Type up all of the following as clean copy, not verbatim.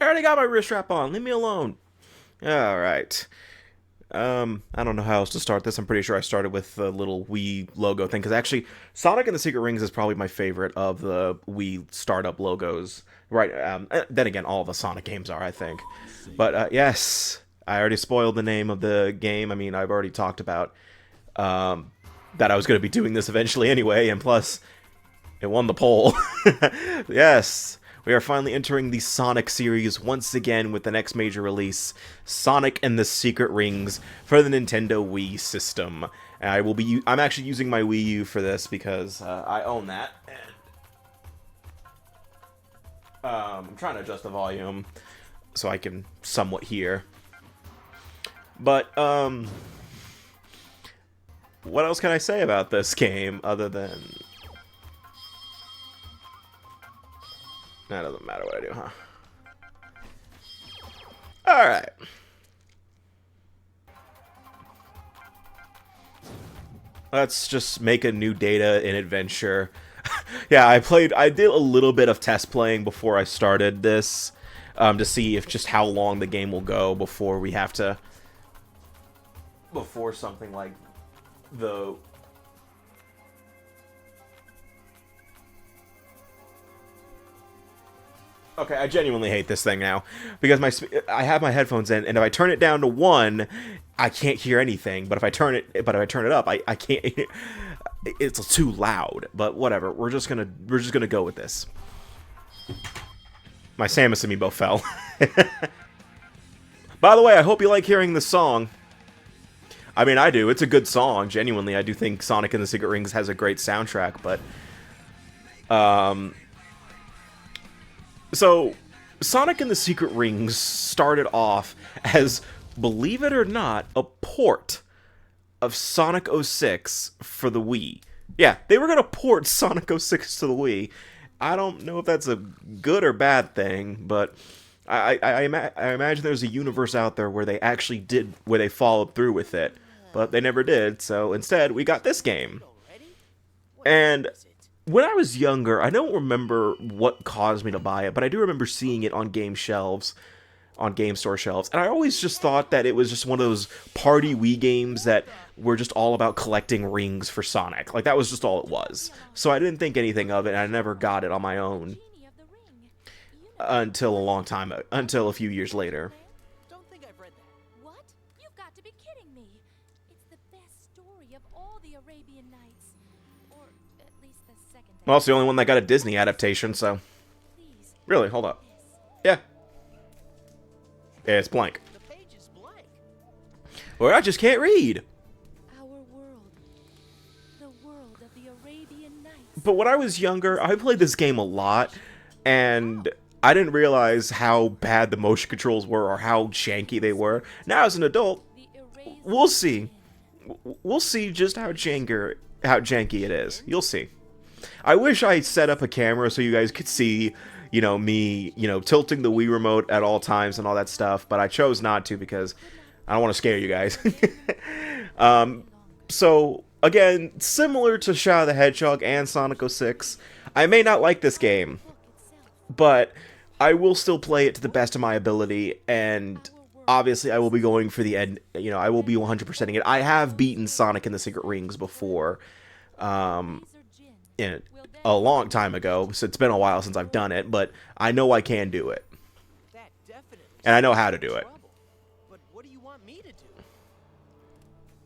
I already got my wrist strap on. Leave me alone. Alright. I don't know how else to start this. I'm pretty sure I started with the little Wii logo thing, because actually, Sonic and the Secret Rings is probably my favorite of the Wii startup logos. Right, then again, all the Sonic games are, I think. But, yes, I already spoiled the name of the game. I mean, I've already talked about, that I was going to be doing this eventually anyway, and plus, it won the poll. Yes, we are finally entering the Sonic series once again with the next major release, Sonic and the Secret Rings for the Nintendo Wii system. And I'm actually using my Wii U for this because I own that. And, I'm trying to adjust the volume so I can somewhat hear. But what else can I say about this game other than... That doesn't matter what I do, huh? Alright. Let's just make a new data in adventure. Yeah, I did a little bit of test playing before I started this, to see if just how long the game will go before we have to... Before something like the... Okay, I genuinely hate this thing now because I have my headphones in, and if I turn it down to 1, I can't hear anything. But if I turn it up, I can't. It's too loud. But whatever. We're just gonna go with this. My Samus and Amiibo fell. By the way, I hope you like hearing this song. I mean, I do. It's a good song. Genuinely, I do think Sonic and the Secret Rings has a great soundtrack. But so, Sonic and the Secret Rings started off as, believe it or not, a port of Sonic 06 for the Wii. Yeah, they were going to port Sonic 06 to the Wii. I don't know if that's a good or bad thing, but I imagine there's a universe out there where they actually did, where they followed through with it. But they never did, so instead, we got this game. And... when I was younger, I don't remember what caused me to buy it, but I do remember seeing it on game shelves, on game store shelves, and I always just thought that it was just one of those party Wii games that were just all about collecting rings for Sonic. Like, that was just all it was. So I didn't think anything of it, and I never got it on my own until until a few years later. Don't think I've read that. What? You've got to be kidding me. It's the best story of all the Arabian Nights. Or at least the second. Well, it's the only one that got a Disney adaptation, so... Please. Really, hold up. Yeah. Yeah, it's blank. The page is blank. Or I just can't read. Our world. The world of the Arabian Nights. But when I was younger, I played this game a lot, and I didn't realize how bad the motion controls were or how janky they were. Now, as an adult, we'll see. We'll see just how janky it is. You'll see. I wish I set up a camera so you guys could see, you know, me, you know, tilting the Wii remote at all times and all that stuff, but I chose not to because I don't want to scare you guys. So, again, similar to Shadow the Hedgehog and Sonic 06, I may not like this game, but I will still play it to the best of my ability, and obviously I will be going for the end, you know, I will be 100%ing it. I have beaten Sonic and the Secret Rings before, in a long time ago, so it's been a while since I've done it, but I know I can do it. That definitely. And I know how to do it. But what do you want me to do?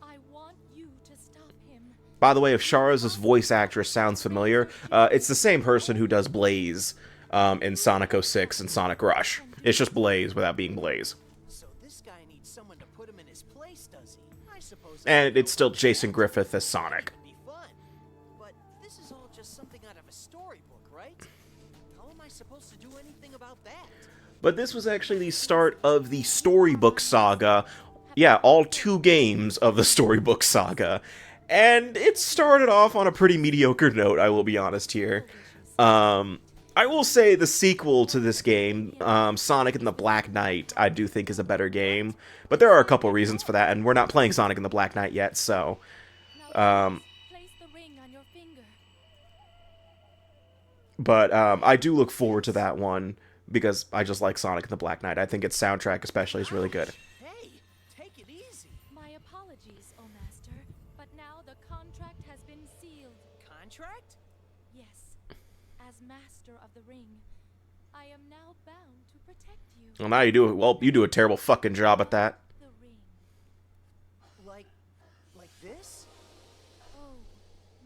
I want you to stop him. By the way, if Shara's voice actress sounds familiar, it's the same person who does Blaze in Sonic 06 and Sonic Rush. It's just Blaze without being Blaze. So this guy needs someone to put him in his place, does he? I suppose. And it's still Jason Griffith as Sonic. Could be fun. But this is all just something out of a storybook, right? How am I supposed to do anything about that? But this was actually the start of the Storybook Saga. Yeah, all 2 games of the Storybook Saga. And it started off on a pretty mediocre note, I will be honest here. I will say the sequel to this game, Sonic and the Black Knight, I do think is a better game. But there are a couple reasons for that, and we're not playing Sonic and the Black Knight yet, so... Place the ring on your finger. But I do look forward to that one because I just like Sonic and the Black Knight. I think its soundtrack especially is really good. Hey, take it easy. My apologies, O Master, but now the contract has been sealed. Contract? Yes, as Master of the Ring, I am now bound to protect you. Well, now you do it. Well, you do a terrible fucking job at that. The ring. Like this? Oh,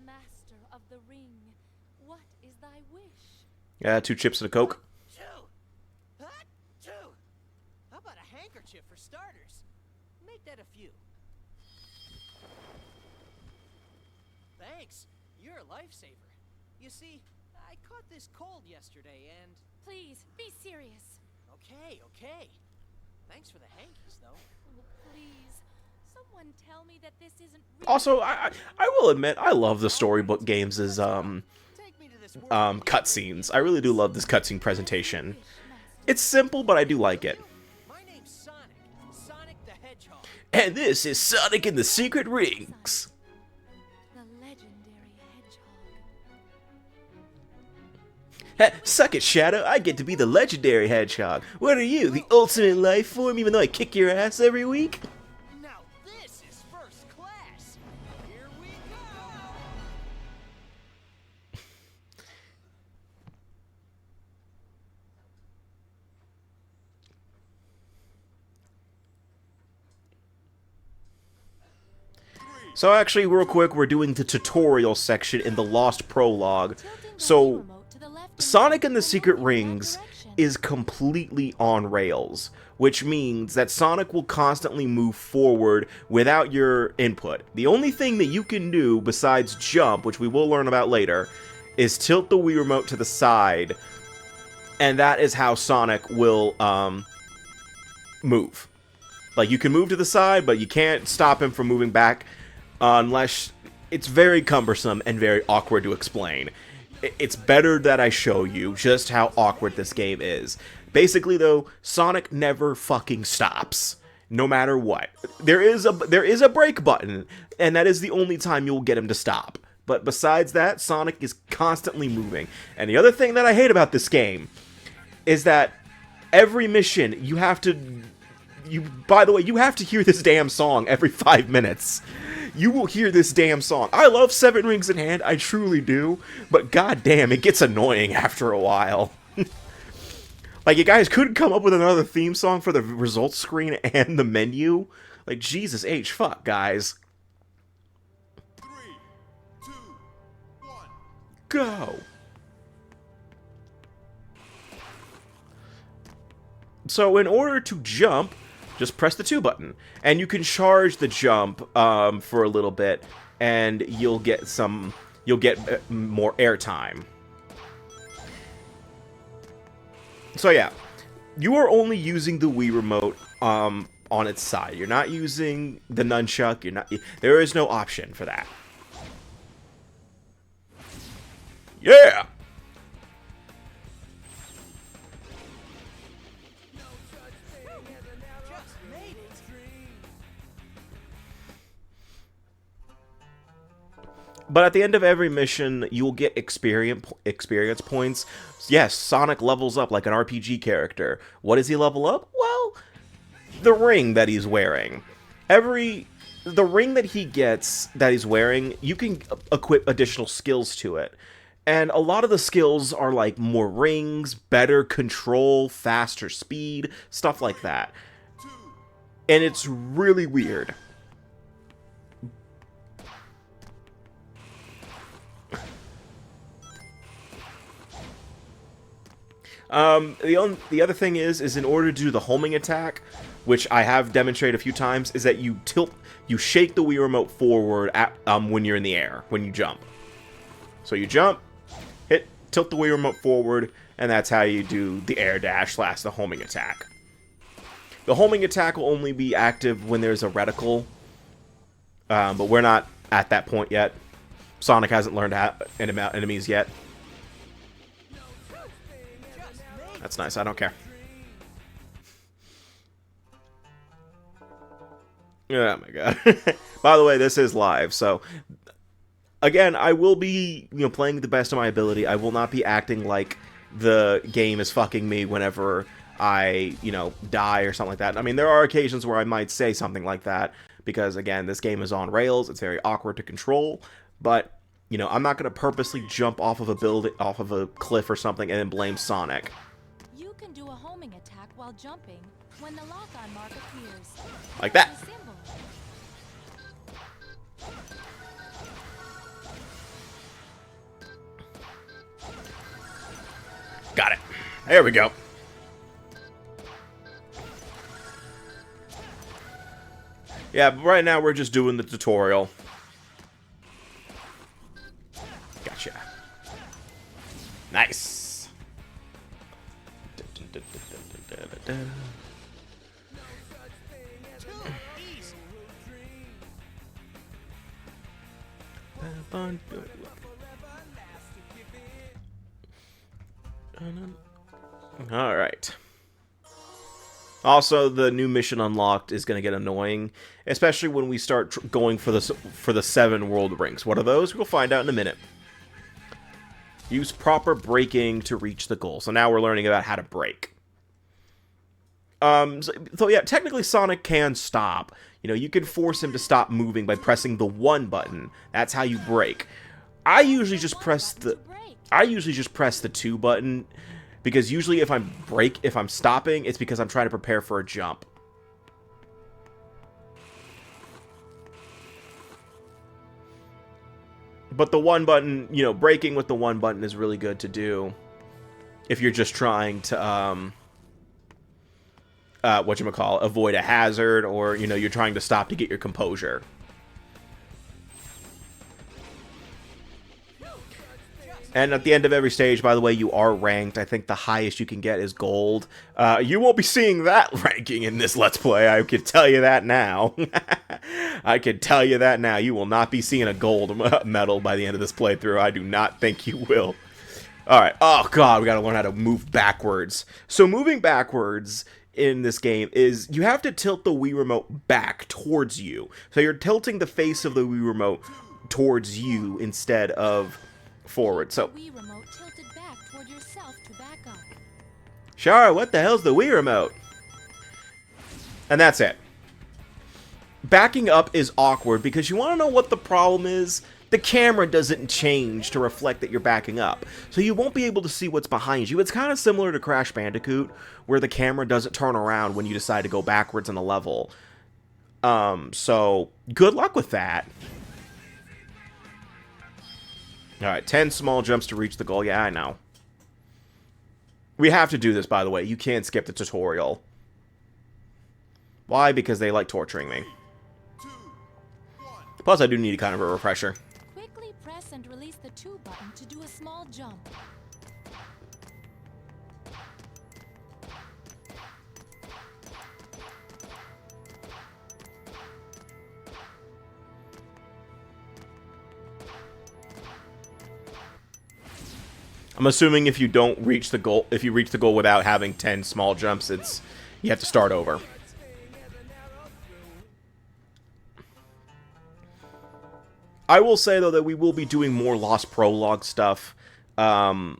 Master of the Ring, what is thy wish? Yeah, 2 chips and a Coke. Two. Hot two. How about a handkerchief for starters? Make that a few. Thanks. You're a lifesaver. You see, I caught this cold yesterday and... Please, be serious. Okay. Thanks for the hankies, though. Oh, please. Someone tell me that this isn't real. Also, I will admit, I love the Storybook Games' Take me to this world. cutscenes. I really do love this cutscene presentation. It's simple, but I do like it. My name's Sonic. Sonic the Hedgehog. And this is Sonic and the Secret Rings. The legendary hedgehog. Heh, suck it, Shadow. I get to be the legendary hedgehog. What are you, the ultimate life form, even though I kick your ass every week? Now this is first class. Here we go. So actually, real quick, we're doing the tutorial section in the Lost Prologue. So, Sonic and the Secret Rings is completely on rails, which means that Sonic will constantly move forward without your input. The only thing that you can do besides jump, which we will learn about later, is tilt the Wii Remote to the side, and that is how Sonic will move. Like, you can move to the side, but you can't stop him from moving back unless it's very cumbersome and very awkward to explain. It's better that I show you just how awkward this game is. Basically, though, Sonic never fucking stops, no matter what. There is a break button, and that is the only time you'll get him to stop. But besides that, Sonic is constantly moving. And the other thing that I hate about this game is that every mission you have to... by the way, you have to hear this damn song every 5 minutes. You will hear this damn song. I love Seven Rings in Hand, I truly do, but goddamn, it gets annoying after a while. Like, you guys couldn't come up with another theme song for the results screen and the menu? Like, Jesus H, fuck, guys. 3, 2, 1. Go! So, in order to jump, just press the 2 button, and you can charge the jump for a little bit, and you'll get more airtime. So yeah, you are only using the Wii Remote on its side. You're not using the nunchuck. There is no option for that. Yeah. But at the end of every mission, you'll get experience points. Yes, Sonic levels up like an RPG character. What does he level up? Well, the ring that he's wearing. The ring that he gets, that he's wearing, you can equip additional skills to it. And a lot of the skills are like more rings, better control, faster speed, stuff like that. And it's really weird. The other thing is in order to do the homing attack, which I have demonstrated a few times, is that you shake the Wii Remote forward when you're in the air, when you jump. So you jump, tilt the Wii Remote forward, and that's how you do the air dash / the homing attack. The homing attack will only be active when there's a reticle, but we're not at that point yet. Sonic hasn't learned enemies yet. That's nice, I don't care. Oh my god. By the way, this is live, so... Again, I will be, playing the best of my ability. I will not be acting like the game is fucking me whenever I, you know, die or something like that. I mean, there are occasions where I might say something like that, because, again, this game is on rails, it's very awkward to control, but, you know, I'm not going to purposely jump off of a building, off of a cliff or something, and then blame Sonic. You can do a homing attack while jumping when the lock-on mark appears. Like that. The symbol. Got it. There we go. Yeah, but right now we're just doing the tutorial. Gotcha. Nice. All right. Also, the new mission unlocked is going to get annoying, especially when we start going for the 7 world rings. What are those? We'll find out in a minute. Use proper braking to reach the goal. So now we're learning about how to brake. So yeah, technically Sonic can stop. You know, you can force him to stop moving by pressing the 1 button. That's how you brake. I usually just press the 2 button, because usually if I'm stopping, it's because I'm trying to prepare for a jump. But the 1 button, you know, braking with the 1 button is really good to do if you're just trying to avoid a hazard, or, you know, you're trying to stop to get your composure. And at the end of every stage, by the way, you are ranked. I think the highest you can get is gold. You won't be seeing that ranking in this Let's Play. I can tell you that now. I can tell you that now. You will not be seeing a gold medal by the end of this playthrough. I do not think you will. Alright. Oh, God. We got to learn how to move backwards. So moving backwards in this game is you have to tilt the Wii Remote back towards you. So you're tilting the face of the Wii Remote towards you instead of forward. So Wii remote tilted back toward yourself to back up. Shara, what the hell's the Wii Remote? And that's it. Backing up is awkward because you want to know what the problem is? The camera doesn't change to reflect that you're backing up, so you won't be able to see what's behind you. It's kind of similar to Crash Bandicoot, where the camera doesn't turn around when you decide to go backwards in a level. So good luck with that. Alright, 10 small jumps to reach the goal. Yeah, I know. We have to do this, by the way. You can't skip the tutorial. Why? Because they like torturing me. Plus, I do need kind of a refresher. Quickly press and release the 2 button to do a small jump. I'm assuming if you don't reach the goal, if you reach the goal without having 10 small jumps, you have to start over. I will say, though, that we will be doing more Lost Prologue stuff as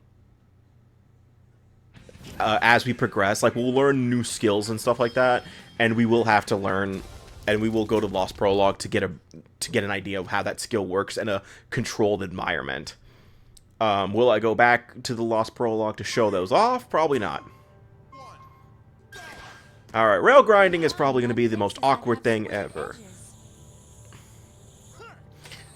we progress. Like, we'll learn new skills and stuff like that, and we will have to learn, and we will go to Lost Prologue to get an idea of how that skill works in a controlled environment. Will I go back to the Lost Prologue to show those off? Probably not. Alright, rail grinding is probably going to be the most awkward thing ever.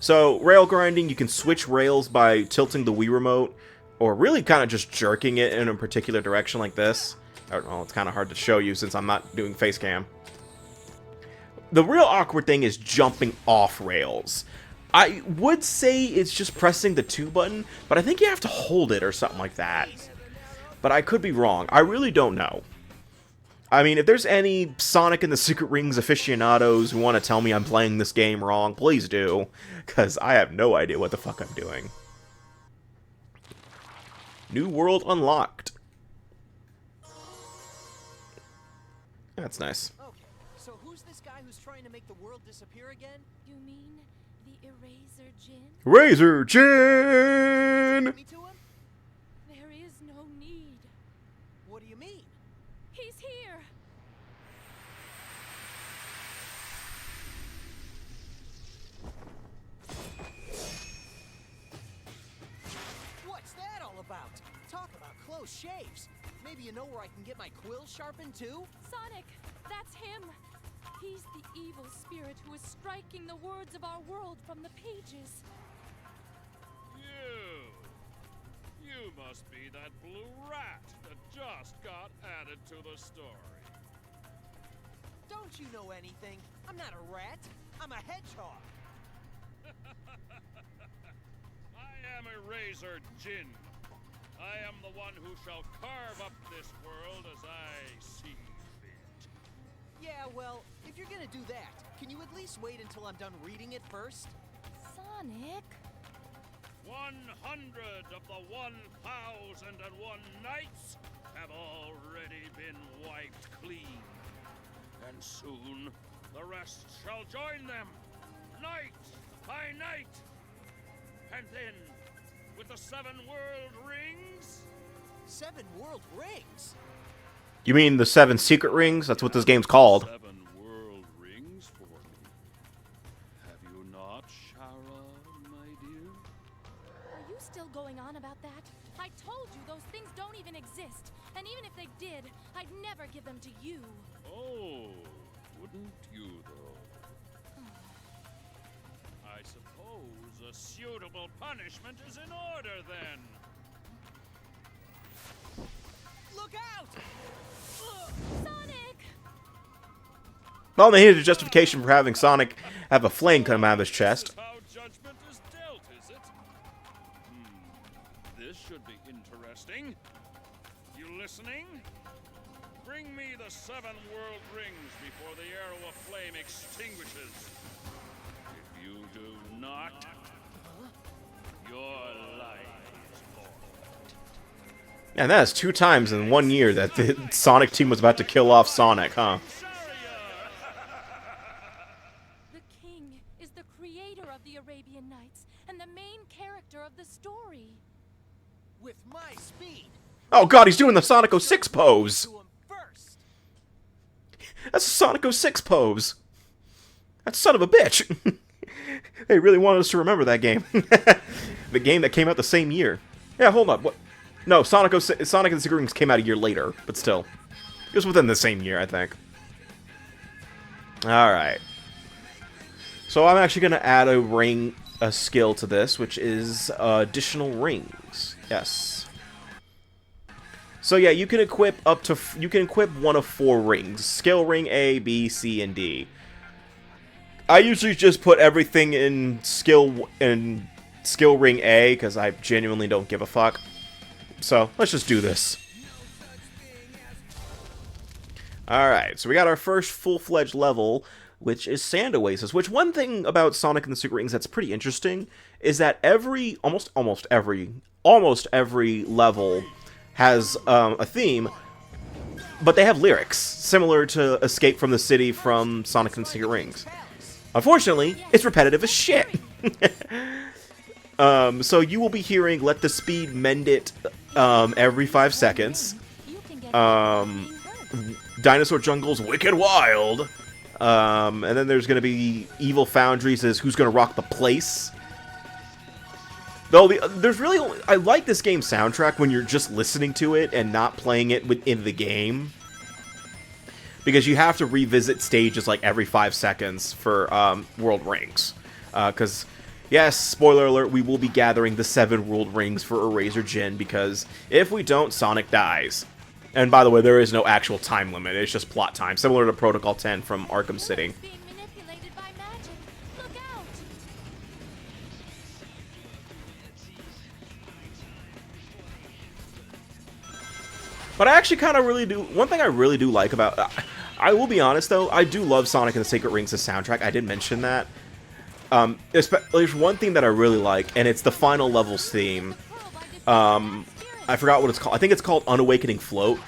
So, rail grinding, you can switch rails by tilting the Wii Remote, or really kind of just jerking it in a particular direction like this. I don't know, it's kind of hard to show you since I'm not doing face cam. The real awkward thing is jumping off rails. I would say it's just pressing the 2 button, but I think you have to hold it or something like that. But I could be wrong. I really don't know. I mean, if there's any Sonic and the Secret Rings aficionados who want to tell me I'm playing this game wrong, please do, because I have no idea what the fuck I'm doing. New world unlocked. That's nice. Okay, so who's this guy who's trying to make the world disappear again? You mean the ERAZOR DJINN? ERAZOR DJINN! Me to him? There is no need. you mean? He's here! What's that all about? Talk about close shaves. Maybe you know where I can get my quill sharpened too? Sonic! That's him! He's the evil spirit who is striking the words of our world from the pages. You must be that blue rat that just got added to the story. Don't you know anything? I'm not a rat. I'm a hedgehog. I am ERAZOR DJINN. I am the one who shall carve up this world as I see fit. Yeah, well, if you're gonna do that, can you at least wait until I'm done reading it first? Sonic? 100 of the 1,001 nights have already been wiped clean. And soon, the rest shall join them, night by night. And then, with the 7 world rings... 7 world rings? You mean the 7 secret rings? That's what this game's called. 7 world rings for me. Have you not, Shara, my dear? Are you still going on about that? I told you those things don't even exist. And even if they did, I'd never give them to you. Oh, wouldn't you, though? I suppose a suitable punishment is in order, then. Look out! Sonic! Well, they needed a justification for having Sonic have a flame come out of his chest. This is how judgment is dealt, is it? This should be interesting. You listening? Bring me the 7 world rings before the arrow of flame extinguishes. If you do not, your life is forfeit. And that is 2 times in 1 year that the Sonic team was about to kill off Sonic, huh? The king is the creator of the Arabian Nights and the main character of the story. With my speed. Oh god, he's doing the Sonic 06 pose! To him first. That's a Sonic 06 pose! That son of a bitch! They really wanted us to remember that game. The game that came out the same year. Yeah, hold on, what? No, Sonic and the Secret Rings came out a year later, but still. It was within the same year, I think. Alright. So I'm actually going to add a skill to this, which is additional rings. Yes. So yeah, you can equip one of 4 rings. Skill ring A, B, C, and D. I usually just put everything in skill ring A, because I genuinely don't give a fuck. So, let's just do this. Alright, so we got our first full-fledged level, which is Sand Oasis, which one thing about Sonic and the Secret Rings that's pretty interesting is that almost every level has a theme, but they have lyrics, similar to Escape from the City from Sonic and the Secret Rings. Unfortunately, it's repetitive as shit. So you will be hearing Let the Speed Mend It every 5 seconds. Dinosaur Jungle's Wicked Wild. And then there's going to be Evil Foundries as Who's Gonna Rock the Place. Though there's really only, I like this game's soundtrack when you're just listening to it and not playing it within the game. Because you have to revisit stages like every 5 seconds for World Rings. Because, yes, spoiler alert, we will be gathering the 7 World Rings for ERAZOR DJINN, because if we don't, Sonic dies. And by the way, there is no actual time limit, it's just plot time, similar to Protocol 10 from Arkham City. Being manipulated by magic. Look out! But I actually kind of really do, one thing I really do like about, I will be honest though, I do love Sonic and the Secret Rings' soundtrack, I did mention that. There's one thing that I really like, and it's the final levels theme. I forgot what it's called. I think it's called Unawakening Float.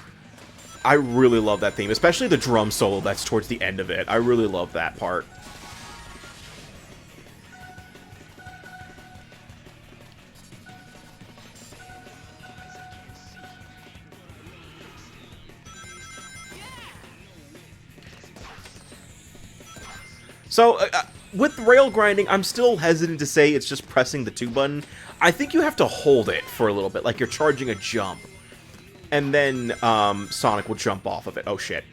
I really love that theme, especially the drum solo that's towards the end of it. I really love that part. So, with rail grinding, I'm still hesitant to say it's just pressing the 2 button. I think you have to hold it for a little bit, like you're charging a jump. And then, Sonic will jump off of it. Oh, shit.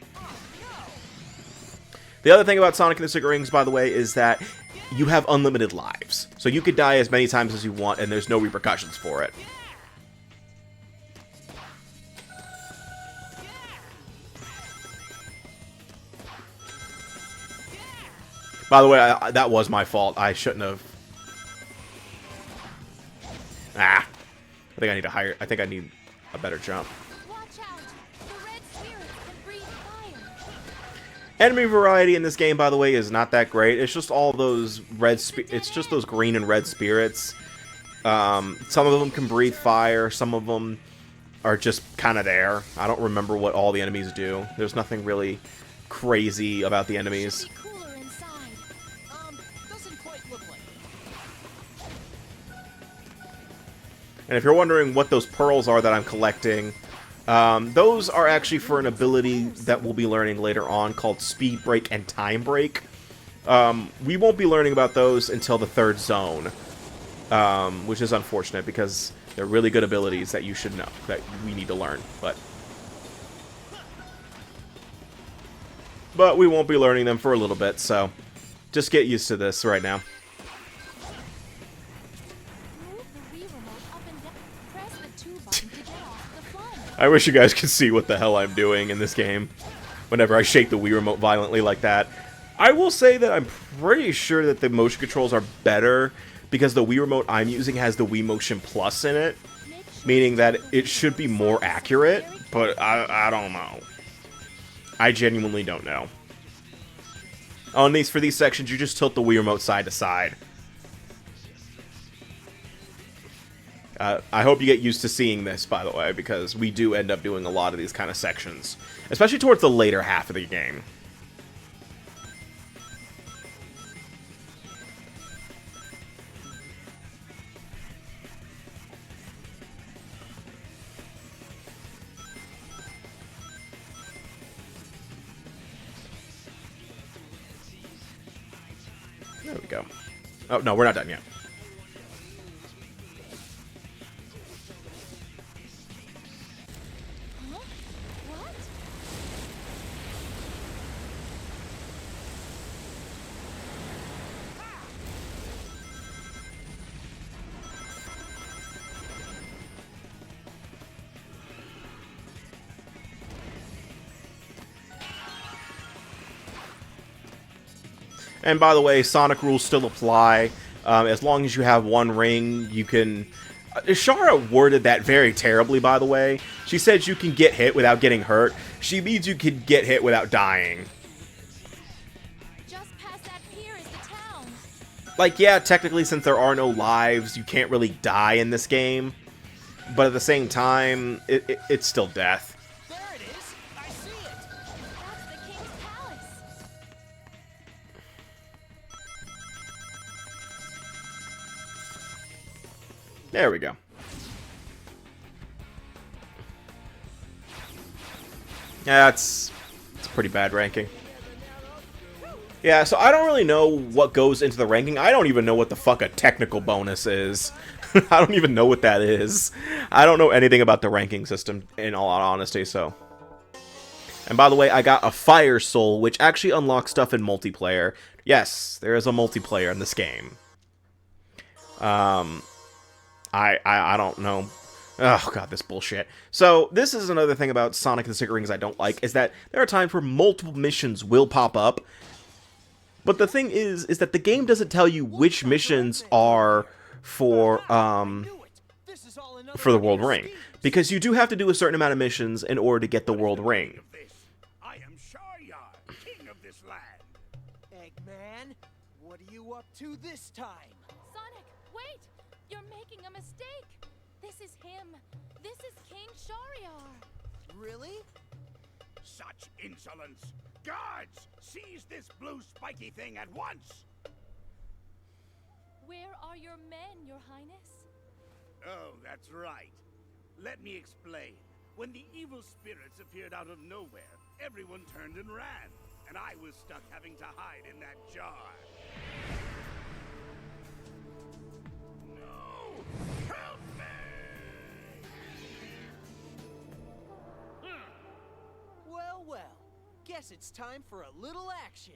The other thing about Sonic and the Secret Rings, by the way, is that you have unlimited lives. So you could die as many times as you want, and there's no repercussions for it. By the way, that was my fault. I shouldn't have. Ah. I think I need a higher. I think I need a better jump. Watch out! The red spirits can breathe fire. Enemy variety in this game, by the way, is not that great. It's just all those it's just those green and red spirits. Some of them can breathe fire. Some of them are just kind of there. I don't remember what all the enemies do. There's nothing really crazy about the enemies. Should be cooler inside. Doesn't quite look like it. And if you're wondering what those pearls are that I'm collecting, those are actually for an ability that we'll be learning later on called Speed Break and Time Break. We won't be learning about those until the 3rd zone, which is unfortunate because they're really good abilities that you should know, that we need to learn. But we won't be learning them for a little bit, so just get used to this right now. Move the Wii remote up and down. Press the 2 button to get off the plunge. I wish you guys could see what the hell I'm doing in this game whenever I shake the Wii remote violently like that. I will say that I'm pretty sure that the motion controls are better because the Wii remote I'm using has the Wii Motion Plus in it, meaning that it should be more accurate, but I don't know. I genuinely don't know. Oh, and for these sections, you just tilt the Wii remote side to side. I hope you get used to seeing this, by the way, because we do end up doing a lot of these kind of sections, especially towards the later half of the game. There we go. Oh, no, we're not done yet. Huh? What? And by the way, Sonic rules still apply. As long as you have 1 ring, you can... Shara worded that very terribly, by the way. She said you can get hit without getting hurt. She means you can get hit without dying. Just past that pier is the town. Like, yeah, technically, since there are no lives, you can't really die in this game. But at the same time, it's still death. There it is. I see it. That's the king's palace. There we go. Yeah, it's a pretty bad ranking. Yeah, so I don't really know what goes into the ranking. I don't even know what the fuck a technical bonus is. I don't even know what that is. I don't know anything about the ranking system, in all honesty, so... And by the way, I got a Fire Soul, which actually unlocks stuff in multiplayer. Yes, there is a multiplayer in this game. I don't know. Oh, God, this bullshit. So, this is another thing about Sonic and the Secret Rings I don't like, is that there are times where multiple missions will pop up. But the thing is that the game doesn't tell you which missions are for the World Ring. Because you do have to do a certain amount of missions in order to get the World Ring. I am Shahryar, king of this land. Eggman, what are you up to this time? Sonic, wait! You're making a mistake. This is him. This is King Shahryar. Really? Such insolence! Guards, seize this blue spiky thing at once! Where are your men, Your Highness? Oh, that's right. Let me explain. When the evil spirits appeared out of nowhere, everyone turned and ran, and I was stuck having to hide in that jar. No! Help me! Well, well. Guess it's time for a little action.